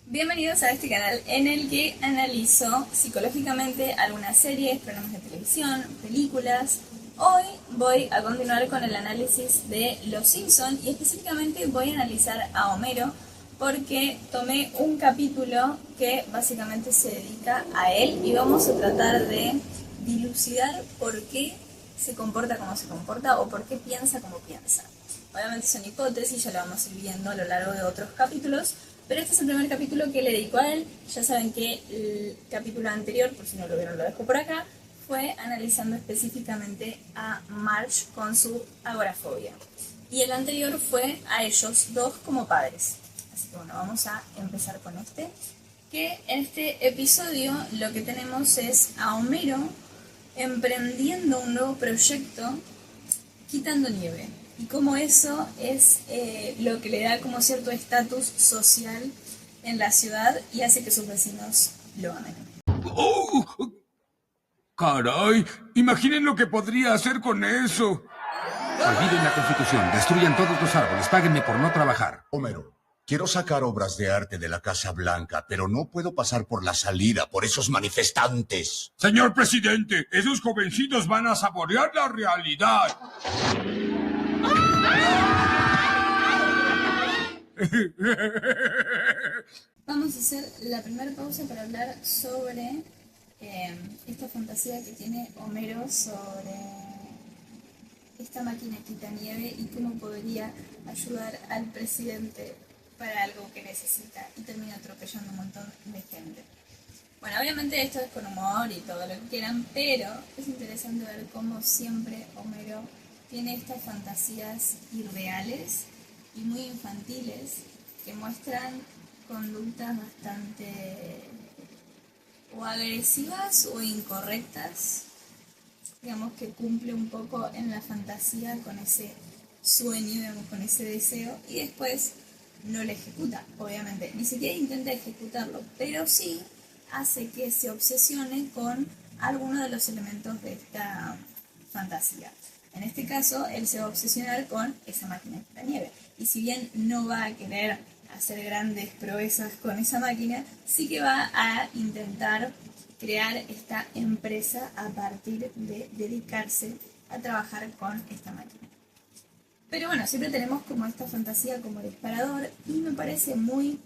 Bienvenidos a este canal en el que analizo psicológicamente algunas series, programas de televisión, películas. Hoy voy a continuar con el análisis de Los Simpson y específicamente voy a analizar a Homero porque tomé un capítulo que básicamente se dedica a él y vamos a tratar de dilucidar por qué se comporta como se comporta o por qué piensa como piensa. Obviamente son hipótesis, ya lo vamos a ir viendo a lo largo de otros capítulos, pero este es el primer capítulo que le dedico a él. Ya saben que el capítulo anterior, por si no lo vieron lo dejo por acá, fue analizando específicamente a Marge con su agorafobia. Y el anterior fue a ellos dos como padres. Así que bueno, vamos a empezar con este. Que en este episodio lo que tenemos es a Homero emprendiendo un nuevo proyecto quitando nieve. Y como eso es lo que le da como cierto estatus social en la ciudad y hace que sus vecinos lo amen. ¡Oh! ¡Caray! Imaginen lo que podría hacer con eso. Olviden la Constitución, destruyan todos los árboles, páguenme por no trabajar. Homero, quiero sacar obras de arte de la Casa Blanca, pero no puedo pasar por la salida por esos manifestantes. Señor presidente, esos jovencitos van a saborear la realidad. Vamos a hacer la primera pausa para hablar sobre esta fantasía que tiene Homero sobre esta máquina quitanieve y cómo podría ayudar al presidente para algo que necesita y termina atropellando un montón de gente. Bueno, obviamente esto es con humor y todo lo que quieran, pero es interesante ver cómo siempre Homero tiene estas fantasías irreales y muy infantiles que muestran conductas bastante o agresivas o incorrectas, digamos que cumple un poco en la fantasía con ese sueño, digamos, con ese deseo, y después no lo ejecuta, obviamente, ni siquiera intenta ejecutarlo, pero sí hace que se obsesione con alguno de los elementos de esta fantasía. En este caso, él se va a obsesionar con esa máquina de la nieve. Y si bien no va a querer hacer grandes proezas con esa máquina, sí que va a intentar crear esta empresa a partir de dedicarse a trabajar con esta máquina. Pero bueno, siempre tenemos como esta fantasía como disparador y me parece muy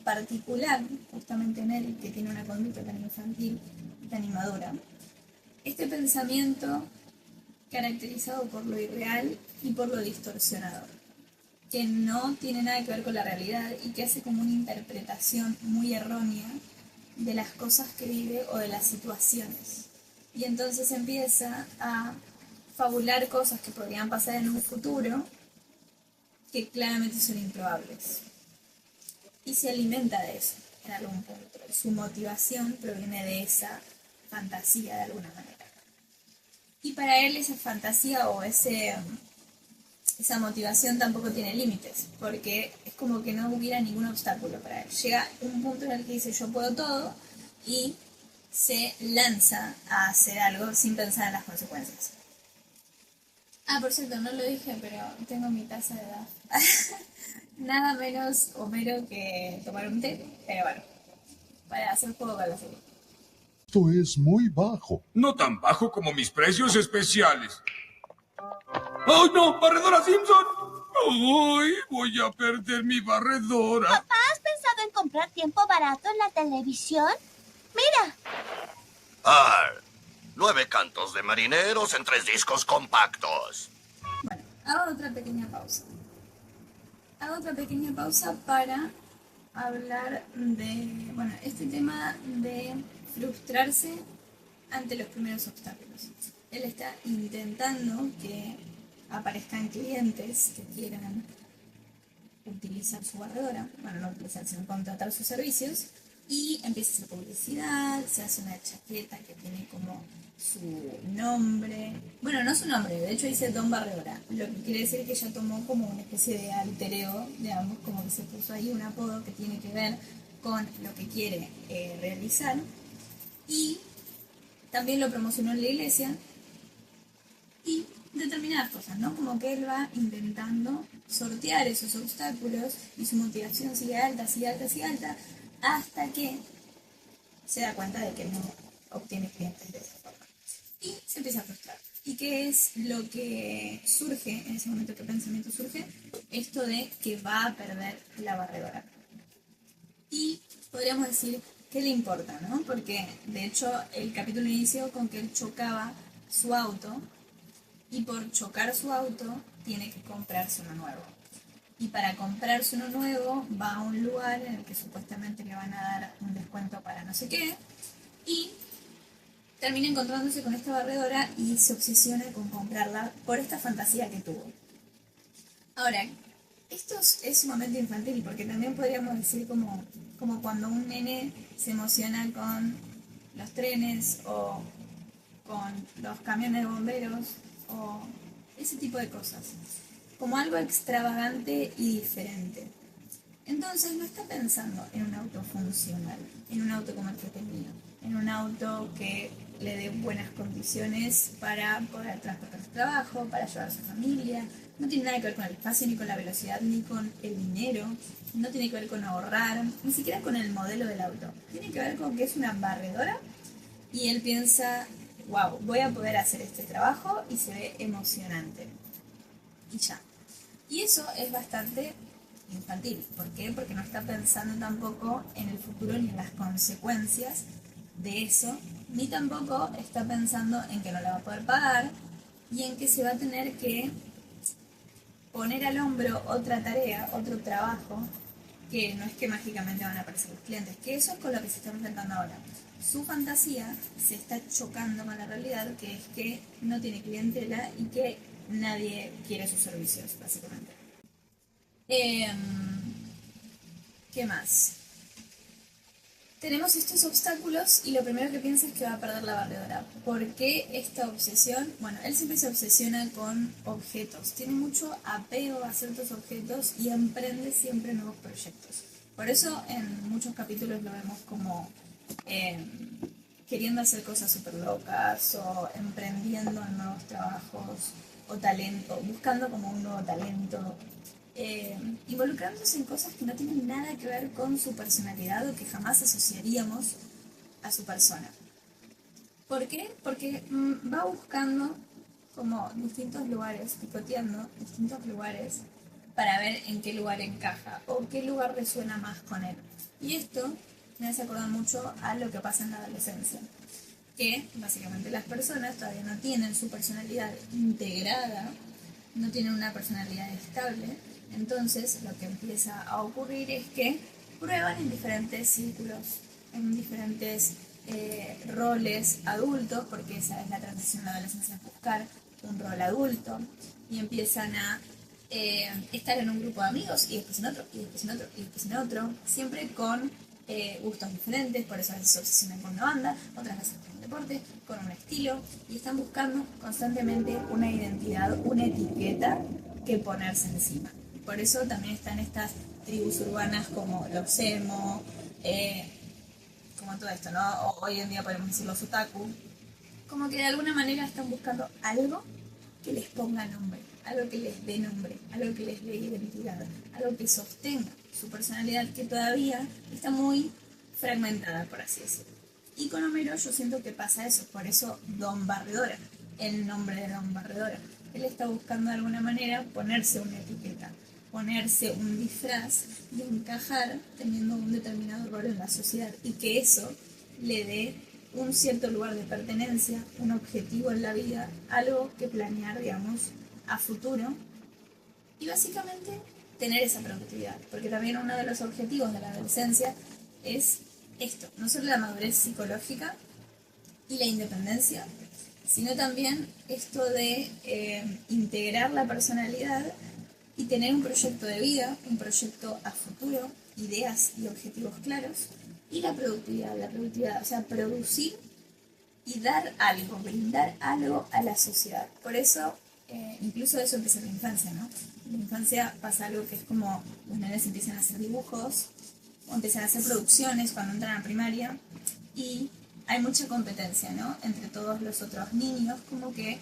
particular, justamente en él, que tiene una conducta tan infantil y tan inmadura, este pensamiento caracterizado por lo irreal y por lo distorsionador, que no tiene nada que ver con la realidad y que hace como una interpretación muy errónea de las cosas que vive o de las situaciones. Y entonces empieza a fabular cosas que podrían pasar en un futuro que claramente son improbables. Y se alimenta de eso en algún punto. Su motivación proviene de esa fantasía de alguna manera. Y para él esa fantasía o esa motivación tampoco tiene límites, porque es como que no hubiera ningún obstáculo para él. Llega un punto en el que dice yo puedo todo y se lanza a hacer algo sin pensar en las consecuencias. Ah, por cierto, no lo dije, pero tengo mi taza de edad. Nada menos Homero que tomar un té, pero bueno, para hacer juego con la serie. Esto es muy bajo. No tan bajo como mis precios especiales. ¡Ay, no! ¡Barredora Simpson! ¡Ay! Voy a perder mi barredora. ¿Papá, has pensado en comprar tiempo barato en la televisión? Mira. Ah, 9 cantos de marineros en 3 discos compactos. Bueno, hago otra pequeña pausa. Hago otra pequeña pausa para hablar de, bueno, este tema de frustrarse ante los primeros obstáculos. Él está intentando que aparezcan clientes que quieran utilizar su barredora, bueno, no utilizar, sino contratar sus servicios, y empieza a hacer publicidad, se hace una chaqueta que tiene como su nombre, bueno, no su nombre, de hecho dice Don Barredora, lo que quiere decir que ella tomó como una especie de alter ego, digamos, como que se puso ahí un apodo que tiene que ver con lo que quiere realizar, y también lo promocionó en la iglesia, y determinadas cosas, ¿no? Como que él va intentando sortear esos obstáculos y su motivación sigue alta, sigue alta, sigue alta, hasta que se da cuenta de que no obtiene clientes de esa forma. Y se empieza a frustrar. ¿Y qué es lo que surge en ese momento? ¿Qué pensamiento surge? Esto de que va a perder la barredora. Y podríamos decir, ¿qué le importa, no? Porque de hecho el capítulo inició con que él chocaba su auto y por chocar su auto tiene que comprarse uno nuevo. Y para comprarse uno nuevo va a un lugar en el que supuestamente le van a dar un descuento para no sé qué y termina encontrándose con esta barredora y se obsesiona con comprarla por esta fantasía que tuvo. Ahora, esto es sumamente infantil porque también podríamos decir como cuando un nene se emociona con los trenes o con los camiones de bomberos o ese tipo de cosas, como algo extravagante y diferente. Entonces no está pensando en un auto funcional, en un auto como el que tenía, en un auto que le dé buenas condiciones para poder transportar su trabajo, para llevar a su familia. No tiene nada que ver con el espacio, ni con la velocidad, ni con el dinero. No tiene que ver con ahorrar, ni siquiera con el modelo del auto. Tiene que ver con que es una barredora y él piensa, wow, voy a poder hacer este trabajo y se ve emocionante. Y ya. Y eso es bastante infantil. ¿Por qué? Porque no está pensando tampoco en el futuro ni en las consecuencias de eso, ni tampoco está pensando en que no la va a poder pagar y en que se va a tener que poner al hombro otra tarea, otro trabajo, que no es que mágicamente van a aparecer los clientes, que eso es con lo que se está enfrentando ahora. Su fantasía se está chocando con la realidad, que es que no tiene clientela y que nadie quiere sus servicios, básicamente. ¿Qué más? Tenemos estos obstáculos y lo primero que piensa es que va a perder la barredora. ¿Por qué esta obsesión? Bueno, él siempre se obsesiona con objetos, tiene mucho apego a ciertos objetos y emprende siempre nuevos proyectos. Por eso en muchos capítulos lo vemos como queriendo hacer cosas súper locas o emprendiendo en nuevos trabajos o talento, buscando como un nuevo talento. Involucrándose en cosas que no tienen nada que ver con su personalidad o que jamás asociaríamos a su persona. ¿Por qué? Porque va buscando como distintos lugares, picoteando distintos lugares para ver en qué lugar encaja o qué lugar resuena más con él. Y esto me hace acordar mucho a lo que pasa en la adolescencia, que básicamente las personas todavía no tienen su personalidad integrada, no tienen una personalidad estable. Entonces lo que empieza a ocurrir es que prueban en diferentes círculos, en diferentes roles adultos, porque esa es la transición de la adolescencia, es buscar un rol adulto, y empiezan a estar en un grupo de amigos y después en otro, y después en otro, y después en otro, siempre con gustos diferentes. Por eso a veces se obsesionan con una banda, otras veces con un deporte, con un estilo, y están buscando constantemente una identidad, una etiqueta que ponerse encima. Por eso también están estas tribus urbanas como los emo, como todo esto, ¿no? O hoy en día podemos decir los otaku, como que de alguna manera están buscando algo que les ponga nombre, algo que les dé nombre, algo que les dé identidad, algo que sostenga su personalidad, que todavía está muy fragmentada, por así decirlo. Y con Homero yo siento que pasa eso, por eso Don Barredora, el nombre de Don Barredora. Él está buscando de alguna manera ponerse una etiqueta, ponerse un disfraz y encajar teniendo un determinado rol en la sociedad y que eso le dé un cierto lugar de pertenencia, un objetivo en la vida, algo que planear, digamos, a futuro y básicamente tener esa productividad, porque también uno de los objetivos de la adolescencia es esto, no solo la madurez psicológica y la independencia, sino también esto de integrar la personalidad y tener un proyecto de vida, un proyecto a futuro, ideas y objetivos claros, y la productividad, o sea, producir y dar algo, brindar algo a la sociedad. Por eso, incluso eso empieza en la infancia, ¿no? En la infancia pasa algo que es como los nenes empiezan a hacer dibujos, o empiezan a hacer producciones cuando entran a primaria, y hay mucha competencia, ¿no? Entre todos los otros niños, como que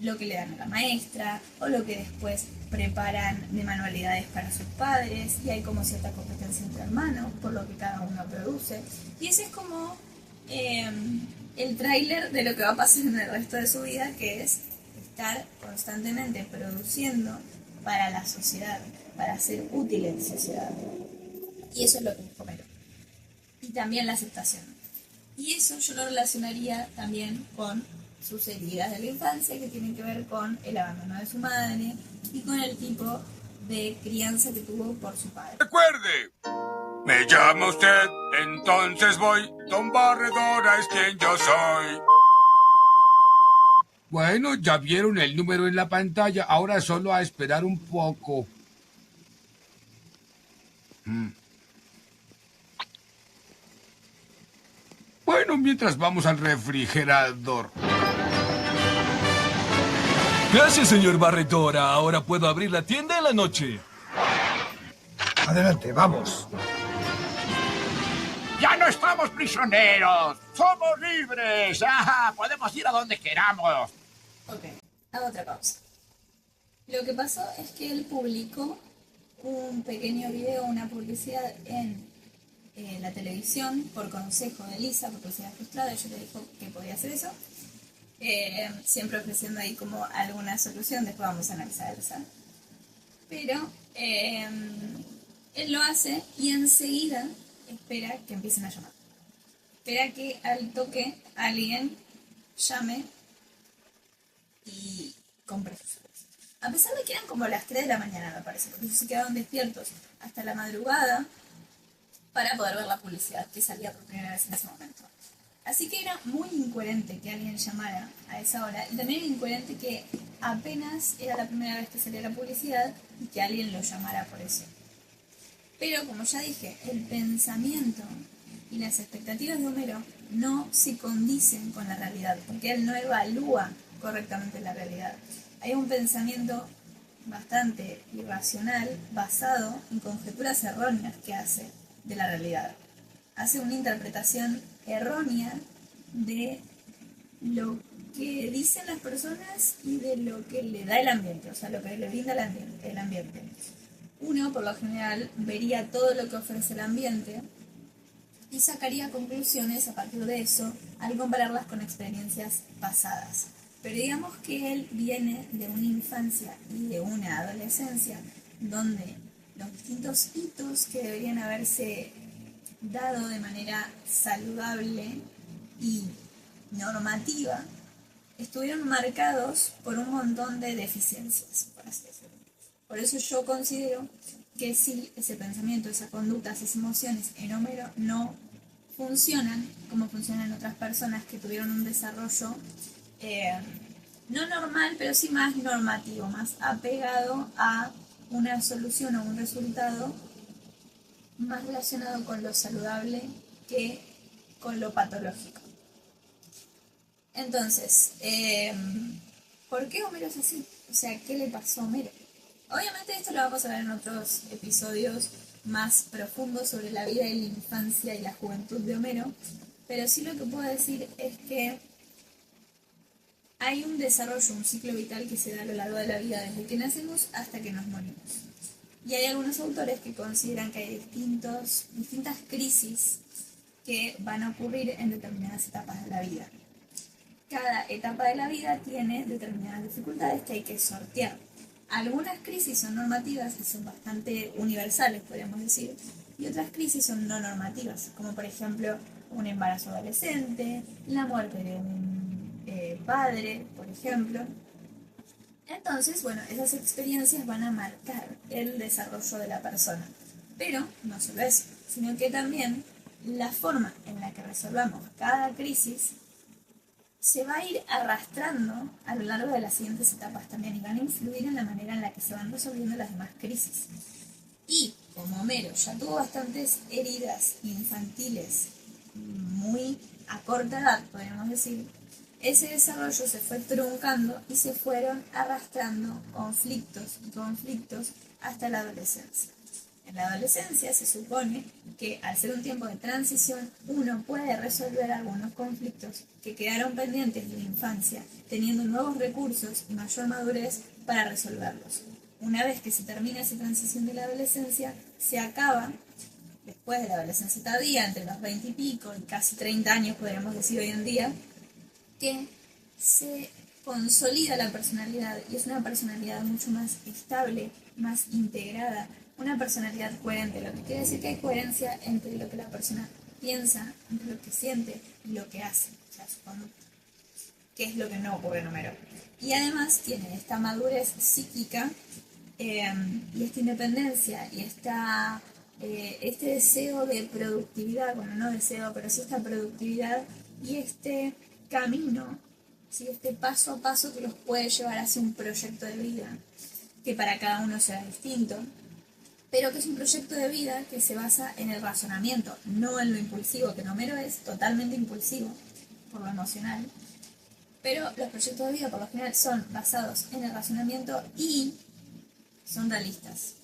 lo que le dan a la maestra o lo que después preparan de manualidades para sus padres, y hay como cierta competencia entre hermanos por lo que cada uno produce, y ese es como el tráiler de lo que va a pasar en el resto de su vida, que es estar constantemente produciendo para la sociedad, para ser útil en sociedad. Y eso es lo que es Homero. Y también la aceptación. Y eso yo lo relacionaría también con sus heridas de la infancia, que tienen que ver con el abandono de su madre y con el tipo de crianza que tuvo por su padre. Recuerde, me llama usted, entonces voy. Don Barredora es quien yo soy. Bueno, ya vieron el número en la pantalla. Ahora solo a esperar un poco. Bueno, mientras vamos al refrigerador. Gracias, señor Barredora. Ahora puedo abrir la tienda en la noche. Adelante, vamos. ¡Ya no estamos prisioneros! ¡Somos libres! ¡Ah! ¡Podemos ir a donde queramos! Ok, hago otra pausa. Lo que pasó es que él publicó un pequeño video, una publicidad en la televisión por consejo de Lisa, porque se había frustrado, ella le dijo que podía hacer eso, siempre ofreciendo ahí como alguna solución, después vamos a analizar esa. Pero él lo hace y enseguida espera que empiecen a llamar. Espera que al toque alguien llame y compre sus servicios. A pesar de que eran como las 3 de la mañana, me parece, porque ellos se quedaron despiertos hasta la madrugada para poder ver la publicidad que salía por primera vez en ese momento. Así que era muy incoherente que alguien llamara a esa hora, y también era incoherente que apenas era la primera vez que salía la publicidad y que alguien lo llamara por eso. Pero como ya dije, el pensamiento y las expectativas de Homero no se condicen con la realidad, porque él no evalúa correctamente la realidad. Hay un pensamiento bastante irracional basado en conjeturas erróneas que hace de la realidad. Hace una interpretación errónea de lo que dicen las personas y de lo que le da el ambiente, o sea, lo que le brinda el ambiente. Uno, por lo general, vería todo lo que ofrece el ambiente y sacaría conclusiones a partir de eso al compararlas con experiencias pasadas. Pero digamos que él viene de una infancia y de una adolescencia donde los distintos hitos que deberían haberse dado de manera saludable y normativa estuvieron marcados por un montón de deficiencias, por así decirlo. Por eso yo considero que sí, ese pensamiento, esa conducta, esas emociones en Homero no funcionan como funcionan otras personas que tuvieron un desarrollo no normal, pero sí más normativo, más apegado a una solución o un resultado más relacionado con lo saludable que con lo patológico. Entonces, ¿por qué Homero es así? O sea, ¿qué le pasó a Homero? Obviamente esto lo vamos a ver en otros episodios más profundos sobre la vida y la infancia y la juventud de Homero, pero sí lo que puedo decir es que hay un desarrollo, un ciclo vital que se da a lo largo de la vida desde que nacemos hasta que nos morimos. Y hay algunos autores que consideran que hay distintas crisis que van a ocurrir en determinadas etapas de la vida. Cada etapa de la vida tiene determinadas dificultades que hay que sortear. Algunas crisis son normativas y son bastante universales, podríamos decir, y otras crisis son no normativas, como por ejemplo un embarazo adolescente, la muerte de un padre, por ejemplo. Entonces, bueno, esas experiencias van a marcar el desarrollo de la persona. Pero no solo eso, sino que también la forma en la que resolvamos cada crisis se va a ir arrastrando a lo largo de las siguientes etapas también y van a influir en la manera en la que se van resolviendo las demás crisis. Y como Homero ya tuvo bastantes heridas infantiles muy a corta edad, podríamos decir, ese desarrollo se fue truncando y se fueron arrastrando conflictos y conflictos hasta la adolescencia. En la adolescencia se supone que al ser un tiempo de transición, uno puede resolver algunos conflictos que quedaron pendientes de la infancia, teniendo nuevos recursos y mayor madurez para resolverlos. Una vez que se termina esa transición de la adolescencia, se acaba, después de la adolescencia tardía, entre los 20 y pico y casi 30 años, podríamos decir hoy en día, que se consolida la personalidad y es una personalidad mucho más estable, más integrada, una personalidad coherente, lo que quiere decir que hay coherencia entre lo que la persona piensa, entre lo que siente y lo que hace, o sea, su conducta, que es lo que no ocurre en Homero. Y además tiene esta madurez psíquica y esta independencia y este deseo de productividad, bueno, no deseo, pero sí esta productividad y este camino, ¿sí? Este paso a paso que los puede llevar hacia un proyecto de vida, que para cada uno será distinto, pero que es un proyecto de vida que se basa en el razonamiento, no en lo impulsivo, que Homero es totalmente impulsivo por lo emocional, pero los proyectos de vida por lo general son basados en el razonamiento y son realistas.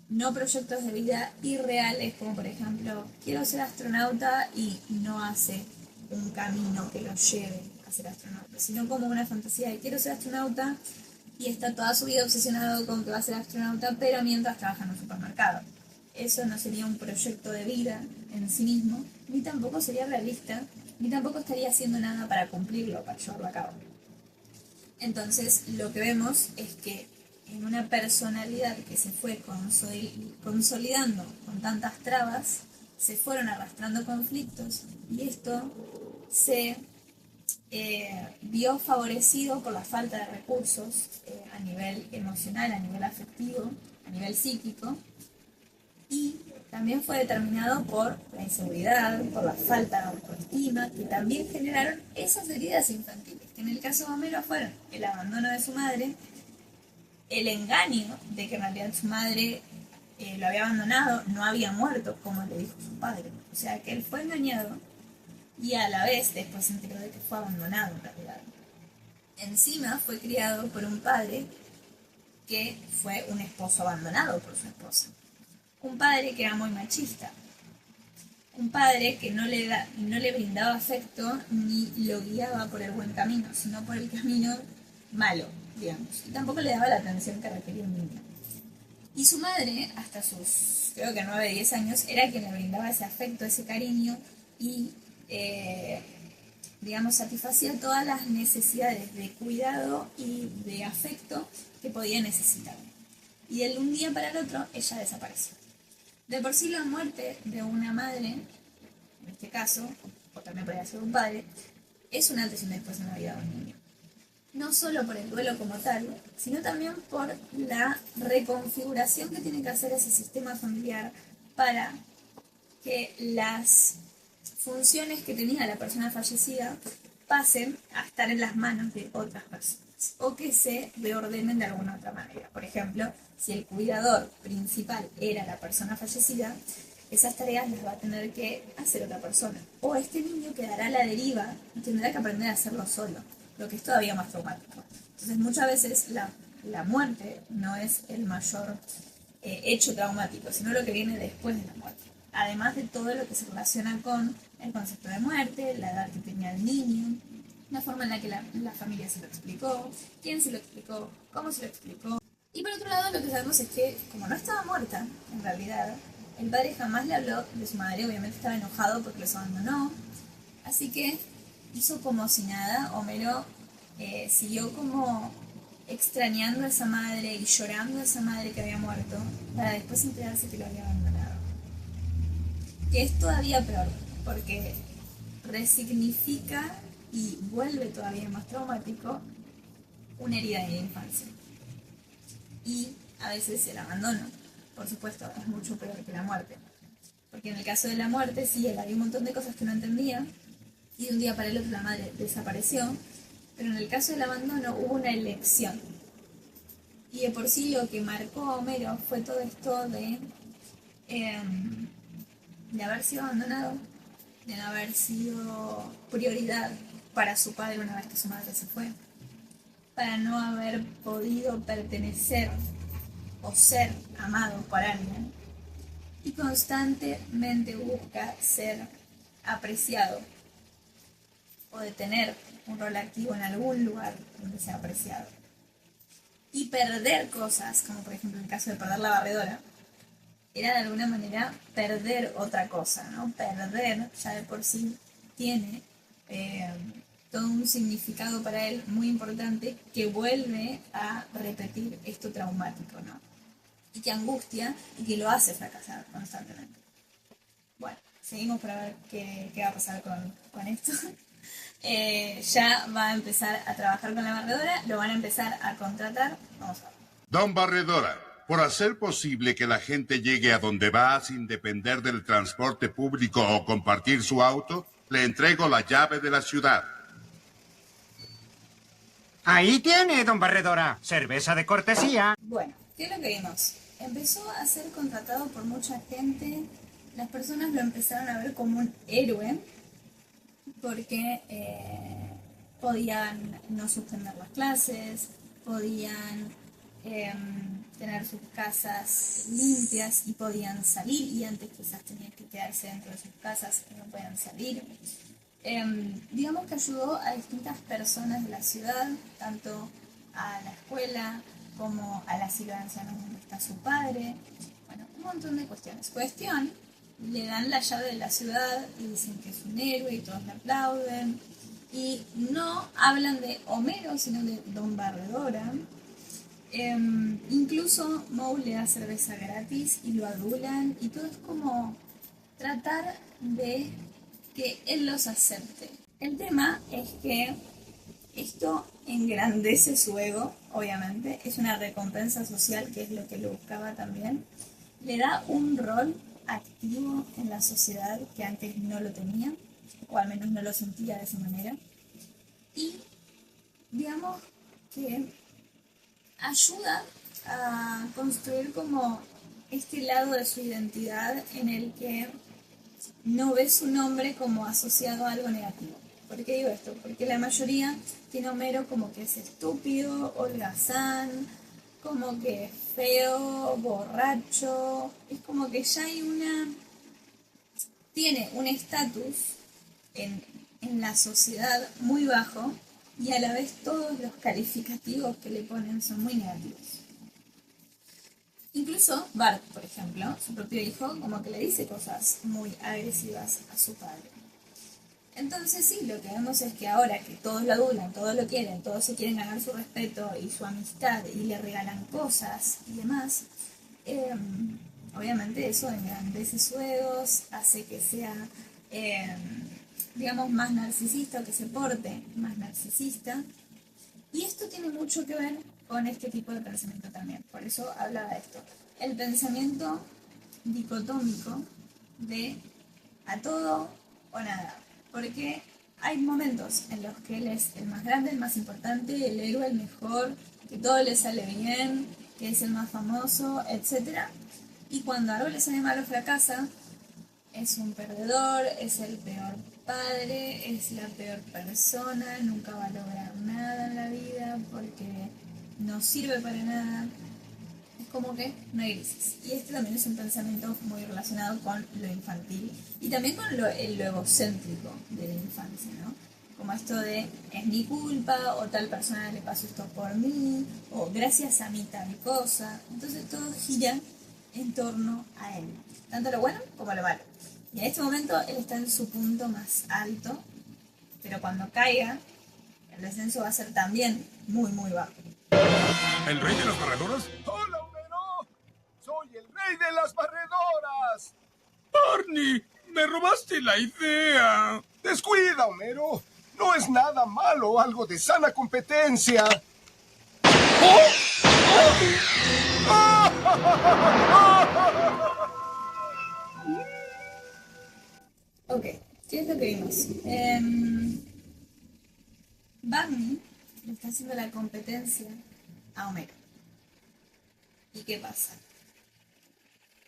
No proyectos de vida irreales, como por ejemplo, quiero ser astronauta y no hace un camino que lo lleve a ser astronauta, sino como una fantasía de quiero ser astronauta y está toda su vida obsesionado con que va a ser astronauta, pero mientras trabaja en un supermercado. Eso no sería un proyecto de vida en sí mismo, ni tampoco sería realista, ni tampoco estaría haciendo nada para cumplirlo, para llevarlo a cabo. Entonces, lo que vemos es que en una personalidad que se fue consolidando con tantas trabas, se fueron arrastrando conflictos y esto se vio favorecido por la falta de recursos a nivel emocional, a nivel afectivo, a nivel psíquico, y también fue determinado por la inseguridad, por la falta de autoestima, que también generaron esas heridas infantiles, que en el caso de Homero fueron el abandono de su madre, el engaño de que en realidad su madre lo había abandonado, no había muerto, como le dijo su padre. O sea, que él fue engañado y a la vez después se enteró de que fue abandonado en realidad. Encima fue criado por un padre que fue un esposo abandonado por su esposa. Un padre que era muy machista. Un padre que no le brindaba afecto ni lo guiaba por el buen camino, sino por el camino malo, digamos. Y tampoco le daba la atención que requería un niño. Y su madre, hasta sus, creo que 9, 10 años, era quien le brindaba ese afecto, ese cariño y, digamos, satisfacía todas las necesidades de cuidado y de afecto que podía necesitar. Y de un día para el otro, ella desapareció. De por sí la muerte de una madre, en este caso, o también podría ser un padre, es un antes y un después en la vida de un niño. No solo por el duelo como tal, sino también por la reconfiguración que tiene que hacer ese sistema familiar para que las funciones que tenía la persona fallecida pasen a estar en las manos de otras personas o que se reordenen de alguna otra manera. Por ejemplo, si el cuidador principal era la persona fallecida, esas tareas las va a tener que hacer otra persona. O este niño quedará a la deriva y tendrá que aprender a hacerlo solo, lo que es todavía más traumático. Entonces muchas veces la muerte no es el mayor hecho traumático, sino lo que viene después de la muerte. Además de todo lo que se relaciona con el concepto de muerte, la edad que tenía el niño, la forma en la que la familia se lo explicó, quién se lo explicó, cómo se lo explicó. Y por otro lado, lo que sabemos es que, como no estaba muerta, en realidad, el padre jamás le habló de su madre, obviamente estaba enojado porque los abandonó, así que hizo como si nada. Homero siguió como extrañando a esa madre y llorando a esa madre que había muerto para después enterarse que lo había abandonado. Que es todavía peor, porque resignifica y vuelve todavía más traumático una herida de la infancia. Y a veces el abandono, por supuesto, es mucho peor que la muerte. Porque en el caso de la muerte, sí, él había un montón de cosas que no entendía y de un día para el otro la madre desapareció, pero en el caso del abandono hubo una elección. Y de por sí lo que marcó a Homero fue todo esto de haber sido abandonado, de no haber sido prioridad para su padre una vez que su madre se fue, para no haber podido pertenecer o ser amado por alguien y constantemente busca ser apreciado o de tener un rol activo en algún lugar donde sea apreciado. Y perder cosas, como por ejemplo el caso de perder la barredora, era de alguna manera perder otra cosa, ¿no? Perder ya de por sí tiene todo un significado para él muy importante que vuelve a repetir esto traumático, ¿no? Y que angustia y que lo hace fracasar constantemente. Bueno, seguimos para ver qué va a pasar con esto. Ya va a empezar a trabajar con la barredora, lo van a empezar a contratar. Vamos a ver. Don Barredora, por hacer posible que la gente llegue a donde va sin depender del transporte público o compartir su auto, le entrego la llave de la ciudad. Ahí tiene, don Barredora. Cerveza de cortesía. Bueno, ¿qué es lo que vimos? Empezó a ser contratado por mucha gente. Las personas lo empezaron a ver como un héroe porque podían no suspender las clases, podían tener sus casas limpias y podían salir, y antes quizás tenían que quedarse dentro de sus casas y no podían salir. Digamos que ayudó a distintas personas de la ciudad, tanto a la escuela como al asilo de ancianos donde está su padre. Bueno, un montón de cuestiones. Le dan la llave de la ciudad y dicen que es un héroe y todos le aplauden. Y no hablan de Homero, sino de Don Barredora. Incluso Moe le da cerveza gratis y lo adulan, y todo es como tratar de que él los acepte. El tema es que esto engrandece su ego, obviamente, es una recompensa social, que es lo que lo buscaba también. Le da un rol activo en la sociedad que antes no lo tenía, o al menos no lo sentía de esa manera. Y digamos que ayuda a construir como este lado de su identidad en el que no ve su nombre como asociado a algo negativo. ¿Por qué digo esto? Porque la mayoría tiene a Homero como que es estúpido, holgazán, como que es feo, borracho. Es como que ya tiene un estatus en la sociedad muy bajo, y a la vez todos los calificativos que le ponen son muy negativos. Incluso Bart, por ejemplo, su propio hijo, como que le dice cosas muy agresivas a su padre. Entonces sí, lo que vemos es que ahora que todos lo adulan, todos lo quieren, todos se quieren ganar su respeto y su amistad y le regalan cosas y demás, obviamente eso engrandece sus egos, hace que sea, digamos, más narcisista, o que se porte más narcisista. Y esto tiene mucho que ver con este tipo de pensamiento también. Por eso hablaba de esto. El pensamiento dicotómico de a todo o nada. Porque hay momentos en los que él es el más grande, el más importante, el héroe, el mejor, que todo le sale bien, que es el más famoso, etc. Y cuando algo le sale mal o fracasa, es un perdedor, es el peor padre, es la peor persona, nunca va a lograr nada en la vida porque no sirve para nada. Es como que no hay grises. Y este también es un pensamiento muy relacionado con lo infantil y también con lo egocéntrico de la infancia, ¿no? Como esto de es mi culpa, o tal persona le pasó esto por mí, o gracias a mí tal cosa. Entonces todo gira en torno a él, tanto lo bueno como lo malo. Y en este momento él está en su punto más alto, pero cuando caiga, el descenso va a ser también muy, muy bajo. ¿El rey de las barredoras? ¡Hola, Homero! ¡Soy el rey de las barredoras! ¡Barney! ¡Me robaste la idea! ¡Descuida, Homero! No es nada malo, algo de sana competencia. Ok, ¿qué es lo que vimos? Barney le está haciendo la competencia a Homero. ¿Y qué pasa?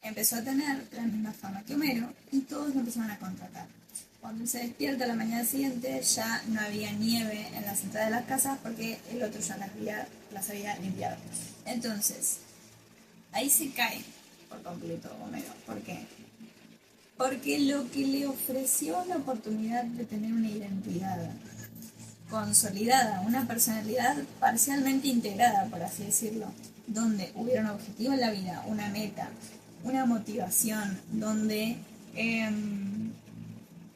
Empezó a tener la misma fama que Homero y todos lo empezaron a contratar. Cuando él se despierta la mañana siguiente ya no había nieve en las entradas de las casas porque el otro ya las había limpiado. Entonces, ahí se cae por completo Homero. ¿Por qué? Porque lo que le ofreció la oportunidad de tener una identidad consolidada, una personalidad parcialmente integrada, por así decirlo, donde hubiera un objetivo en la vida, una meta, una motivación, donde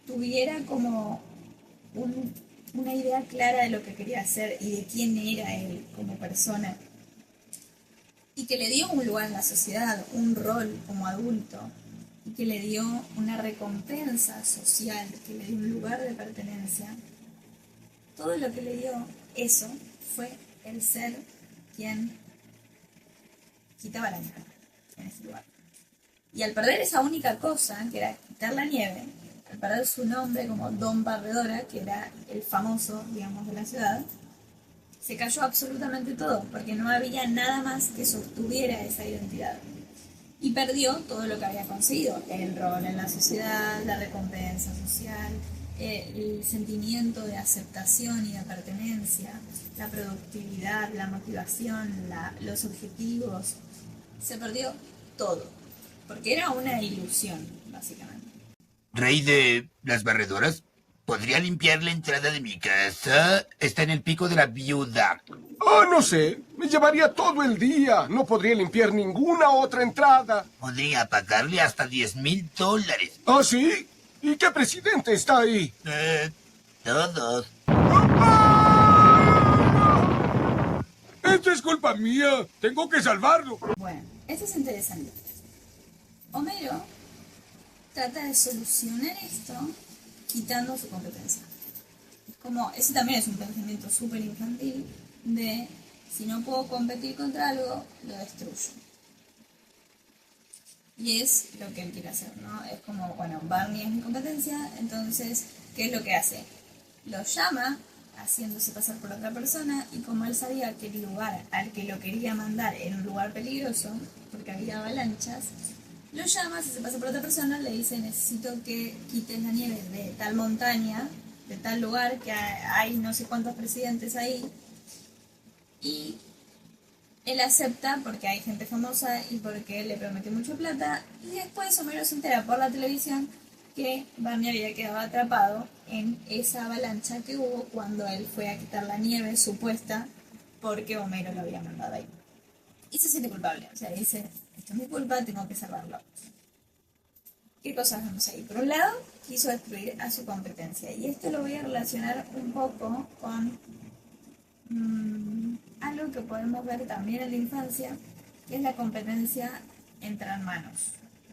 tuviera como una idea clara de lo que quería hacer y de quién era él como persona, y que le dio un lugar en la sociedad, un rol como adulto, y que le dio una recompensa social, que le dio un lugar de pertenencia. Todo lo que le dio eso fue el ser quien quitaba la nieve en ese lugar. Y al perder esa única cosa, que era quitar la nieve, al perder su nombre como Don Barredora, que era el famoso, digamos, de la ciudad, se cayó absolutamente todo, porque no había nada más que sostuviera esa identidad. Y perdió todo lo que había conseguido, el rol en la sociedad, la recompensa social, el sentimiento de aceptación y de pertenencia, la productividad, la motivación, los objetivos. Se perdió todo, porque era una ilusión, básicamente. Rey de las barredoras, ¿podría limpiar la entrada de mi casa? Está en el pico de la viuda. Oh, no sé. Me llevaría todo el día. No podría limpiar ninguna otra entrada. Podría pagarle hasta $10,000. ¿Ah, sí? ¿Y qué presidente está ahí? Todos. Esto es culpa mía. Tengo que salvarlo. Bueno, esto es interesante. Homero trata de solucionar esto quitando su competencia. Es como, ese también es un pensamiento súper infantil de si no puedo competir contra algo, lo destruyo. Y es lo que él quiere hacer, ¿no? Es como, bueno, Barney es mi competencia, entonces, ¿qué es lo que hace? Lo llama haciéndose pasar por otra persona, y como él sabía que el lugar al que lo quería mandar era un lugar peligroso, porque había avalanchas, lo llama, se pasa por otra persona, le dice: necesito que quites la nieve de tal montaña, de tal lugar, que hay no sé cuántos presidentes ahí, y él acepta porque hay gente famosa y porque le prometió mucha plata, y después Homero se entera por la televisión que Barney había quedado atrapado en esa avalancha que hubo cuando él fue a quitar la nieve supuesta porque Homero lo había mandado ahí. Y se siente culpable, o sea, dice: esto es mi culpa, tengo que salvarlo. ¿Qué cosas vemos ahí? Por un lado, quiso destruir a su competencia, y esto lo voy a relacionar un poco con algo que podemos ver también en la infancia, que es la competencia entre hermanos,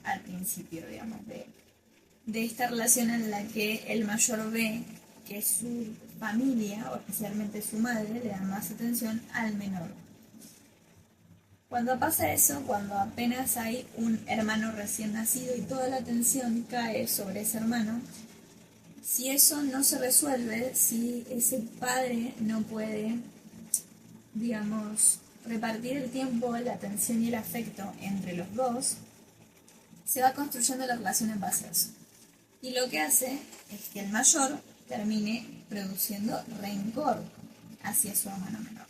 al principio, digamos, de esta relación en la que el mayor ve que su familia, o especialmente su madre, le dan más atención al menor. Cuando pasa eso, cuando apenas hay un hermano recién nacido y toda la atención cae sobre ese hermano, si eso no se resuelve, si ese padre no puede, digamos, repartir el tiempo, la atención y el afecto entre los dos, se va construyendo la relación en base a eso. Y lo que hace es que el mayor termine produciendo rencor hacia su hermano menor,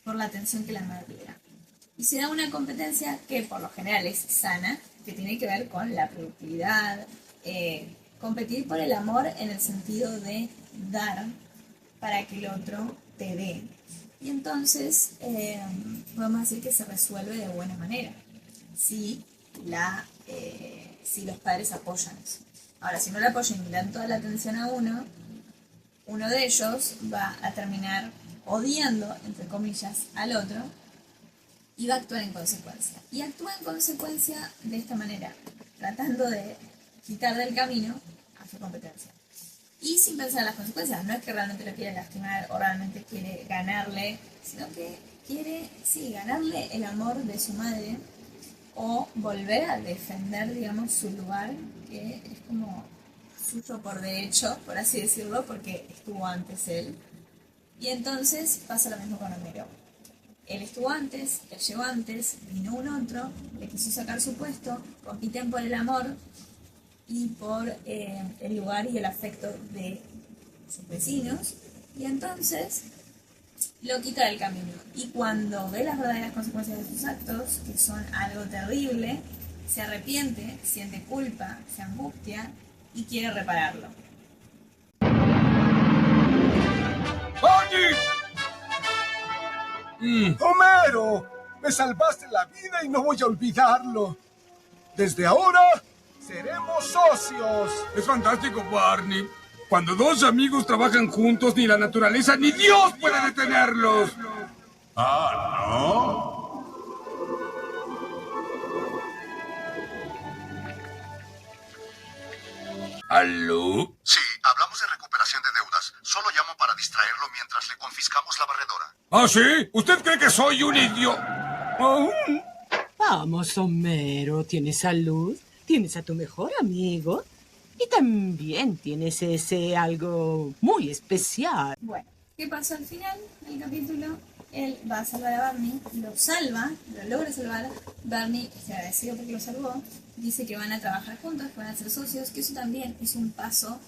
por la atención que la madre le da. Y se da una competencia que por lo general es sana, que tiene que ver con la productividad, competir por el amor en el sentido de dar para que el otro te dé. Y entonces podemos decir que se resuelve de buena manera, si los padres apoyan eso. Ahora, si no le apoyan y le dan toda la atención a uno de ellos va a terminar odiando, entre comillas, al otro, y va a actuar en consecuencia. Y actúa en consecuencia de esta manera, tratando de quitar del camino a su competencia. Y sin pensar en las consecuencias. No es que realmente lo quiere lastimar o realmente quiere ganarle, sino que quiere, sí, ganarle el amor de su madre, o volver a defender, digamos, su lugar, que es como suyo por derecho, por así decirlo, porque estuvo antes él. Y entonces pasa lo mismo con Homero. Él estuvo antes, él llegó antes, vino un otro, le quiso sacar su puesto, compiten por el amor y por el lugar y el afecto de sus vecinos, y entonces lo quita del camino. Y cuando ve las verdaderas consecuencias de sus actos, que son algo terrible, se arrepiente, siente culpa, se angustia y quiere repararlo. ¡Barney! ¡Homero! Me salvaste la vida y no voy a olvidarlo. Desde ahora, seremos socios. Es fantástico, Barney. Cuando dos amigos trabajan juntos, ni la naturaleza ni Dios puede detenerlos. Ah, ¿no? ¿Aló? Sí, hablamos de recuperación de deudas. Solo llamo para distraerlo mientras le confiscamos la barredora. ¿Ah, sí? ¿Usted cree que soy un idiota? Vamos, Homero, ¿tienes salud? ¿Tienes a tu mejor amigo? Y también tienes ese algo muy especial. Bueno, ¿qué pasó al final del capítulo? Él va a salvar a Barney, lo salva, lo logra salvar. Barney está agradecido porque lo salvó. Dice que van a trabajar juntos, que van a ser socios, que eso también es un paso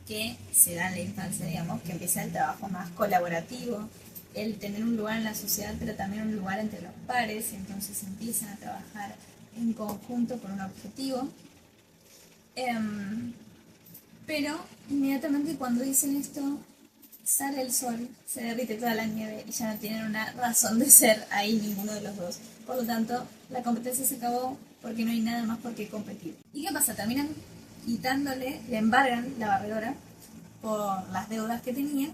que se da en la infancia, digamos, que empieza el trabajo más colaborativo, el tener un lugar en la sociedad, pero también un lugar entre los pares, y entonces empiezan a trabajar en conjunto por un objetivo. Pero inmediatamente cuando dicen esto, sale el sol, se derrite toda la nieve y ya no tienen una razón de ser ahí ninguno de los dos. Por lo tanto, la competencia se acabó porque no hay nada más por qué competir. ¿Y qué pasa? Terminan quitándole, le embargan la barredora por las deudas que tenía,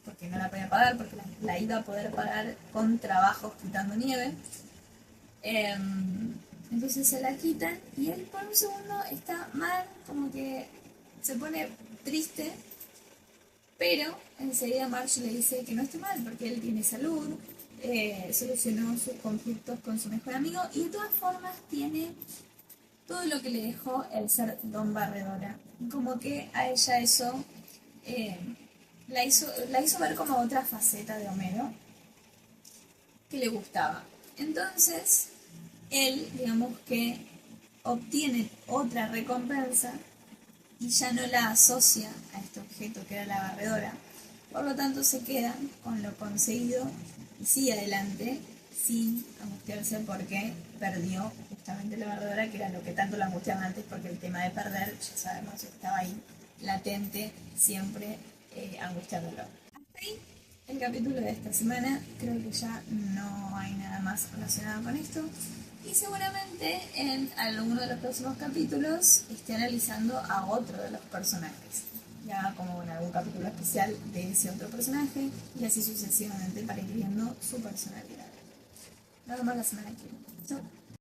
porque no la podía pagar, porque la iba a poder pagar con trabajos quitando nieve. Entonces se la quitan y él por un segundo está mal, como que se pone triste, pero enseguida Marge le dice que no está mal porque él tiene salud, solucionó sus conflictos con su mejor amigo y de todas formas tiene todo lo que le dejó el ser Don Barredora. Como que a ella eso la hizo ver como otra faceta de Homero que le gustaba. Entonces, él, digamos que obtiene otra recompensa y ya no la asocia a este objeto que era la barredora. Por lo tanto, se queda con lo conseguido y sigue adelante sin angustiarse porque perdió justamente la barredora, que era lo que tanto la angustiaba antes, porque el tema de perder, ya sabemos, estaba ahí latente, siempre angustiándolo. Hasta ahí el capítulo de esta semana. Creo que ya no hay nada más relacionado con esto. Y seguramente en alguno de los próximos capítulos esté analizando a otro de los personajes. Ya como en algún capítulo especial de ese otro personaje y así sucesivamente para ir viendo su personalidad. Nada más la semana que viene. Chau.